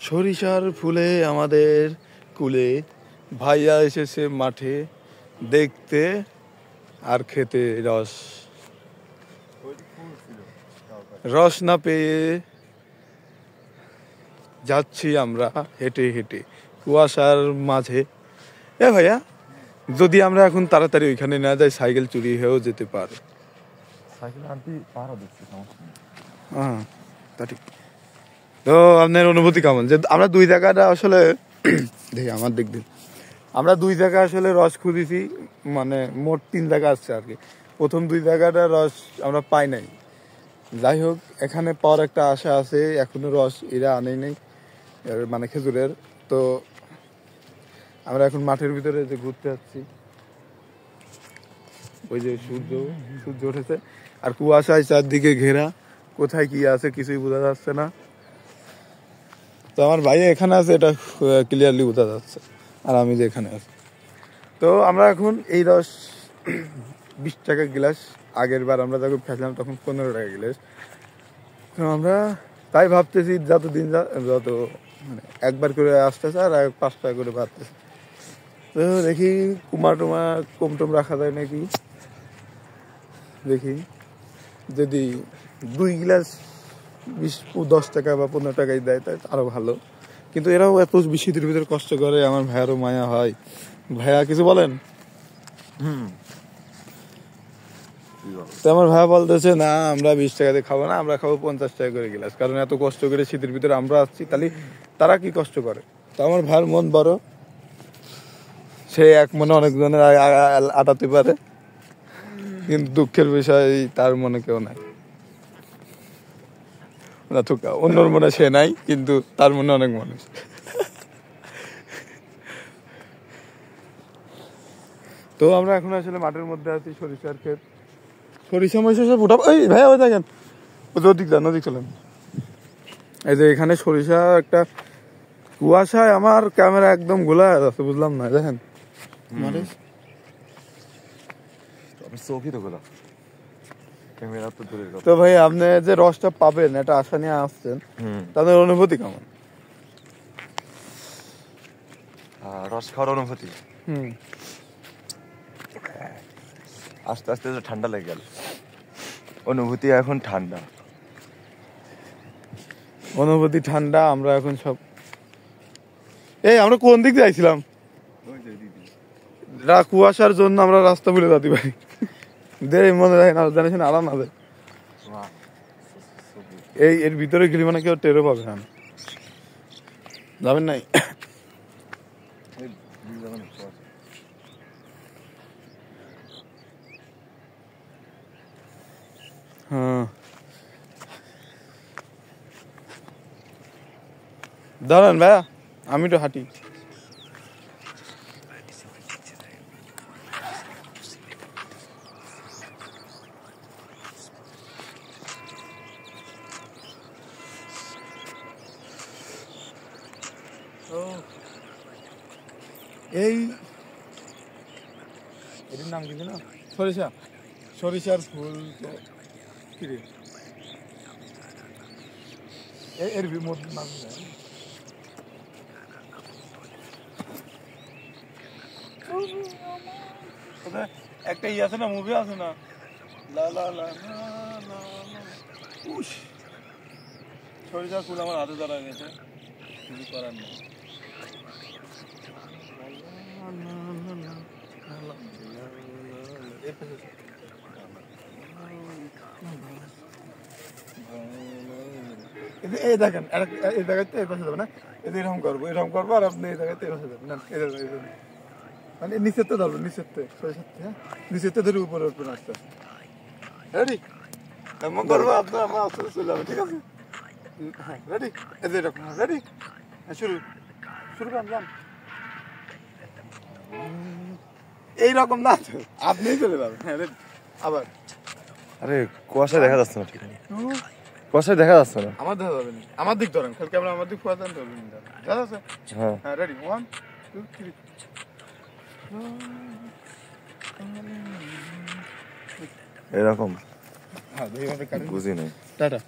সরিষার ফুলে আমাদের কুলে ভাইয়া এসেছে মাঠে দেখতে আর খেতে রস রস না পেয়ে যাচ্ছি আমরা হেঁটে হেঁটে কুয়াশার মাঝে। এ ভাইয়া, যদি আমরা এখন তাড়াতাড়ি ওইখানে না যাই সাইকেল চুরি হয়েও যেতে পারে। হ্যাঁ তা ঠিক। তো আপনার অনুভূতি কেমন যে আমরা দুই জায়গাটা আসলে দেখি আমার দিক দিন আমরা দুই জায়গা আসলে রস খুঁজেছি, মানে মোট 3 জায়গা আসছে আর কি। প্রথম 2 জায়গাটা রস আমরা পাই নাই। যাই হোক, এখানে পাওয়ার একটা আশা আছে, এখনো রস এরা আনেই নেই মানে খেজুরের। তো আমরা এখন মাঠের ভিতরে যে ঘুরতে যাচ্ছি, ওই যে সূর্য উঠেছে আর কুয়াশায় চারদিকে ঘেরা, কোথায় কি আছে কিছুই বোঝা যাচ্ছে না। তো আমার ভাই এখানে আছে, এটা ক্লিয়ারলি বোঝা যাচ্ছে, আর আমি যে এখানে আছি। তো আমরা এখন এই রস 20 টাকা গ্লাস, আগের বার আমরা যখন খেয়েছিলাম তখন 15 টাকা গ্লাস। তো আমরা তাই ভাবতেছি যত মানে একবার করে আসতেছে আর 5 টাকা করে বাড়তেছে। তো দেখি কুমা কমটম রাখা যায় নাকি, দেখি যদি 2 গ্লাস 10 টাকা বা 15 টাকাই দেয় তাই আরো ভালো। কিন্তু এরাও এত শীতের ভিতরে কষ্ট করে, আমার ভাইয়ারও মায়া হয়। ভাইয়া কিছু বলেন? তো আমার ভাইয়া বলতেছে না, আমরা 20 টাকাতে খাবো না, আমরা খাবো 50 টাকা করে গ্লাস, কারণ এত কষ্ট করে শীতের ভিতরে আমরা আসছি, তাহলে তারা কি কষ্ট করে। তো আমার ভাইয়ের মন বড়, সে এক মনে অনেকজনের আটাতে পারে, কিন্তু দুঃখের বিষয় তার মনে কেউ নাই। না ঠোকা, অন্যর মনে সে নাই, কিন্তু তার মনে অনেক মানুষ। তো আমরা এখন আসলে মাঠের মধ্যে আছি, সরিষার ক্ষেত, সরিষা মরিষা সব উঠাবো। এই ভাইয়া ওই দেখেন, নদী চলেন। এই যে এখানে সরিষা, একটা কুয়াশায় আমার ক্যামেরা একদম গোলা আছে, বুঝলাম না, দেখেন। তো ভাই, আপনি যে রসটা পাবেন এটা আশা নিয়ে আসছেন, তাদের অনুভূতি কেমন? রস খাওয়ার অনুভূতি আস্তে আস্তে ঠান্ডা লেগে গেল, অনুভূতি এখন ঠান্ডা। অনুভূতি ঠান্ডা। আমরা এখন সব আমরা কোন দিক যাইছিলাম? কুয়াশার জন্য আমরা রাস্তা ভুলে যেতে পারি। মনে রাখে না, জানিস না, আরাম আছে এর ভিতরে গেলে মানে কেউ টেরও পাবে না। যাবেন নাই? হ্যাঁ, দাঁড়ান ভাইয়া, আমি তো হাঁটি। এটির নাম কি না? সরিষার ফুল। তো কিরে এর মধ্যে নাম একটা আছে না, মুভি আছে না, সরিষার ফুল আমার হাতে ধরা গেছে, কিছু করার নেই। এই দেখেন, এই জায়গাতে এই পাশে যাবে না, এরকম করবো আর আপনি এই জায়গাতে এই পাশে যাবেন, মানে নিচের তো ধরবেন, নিচের নিচের ধরে উপরে উঠবেন আস্তে আস্তে। রেডি? এমন করবো আপনার আমার আস্তে আস্তে চলে যাবে, ঠিক আছে? রেডি? এই যে এরকম, রেডি? শুরু করেন, যান। এইরকম না তো, আপনিই চলে যাবেন। হ্যাঁ, আবার। আরে কুয়াশায় দেখা যাচ্ছে না, ঠিক আছে? কুয়াশায় দেখা যাচ্ছে না। আমার দেখা যাবে না, আমার দিক ধরেন, খেল ক্যামেরা আমার দিক ফুয়া দেন, ধরবেন। দেখা যাচ্ছে? হ্যাঁ, রেডি? 1 2 3। এরকম হ্যাঁ, বুঝি নাই। টাটা।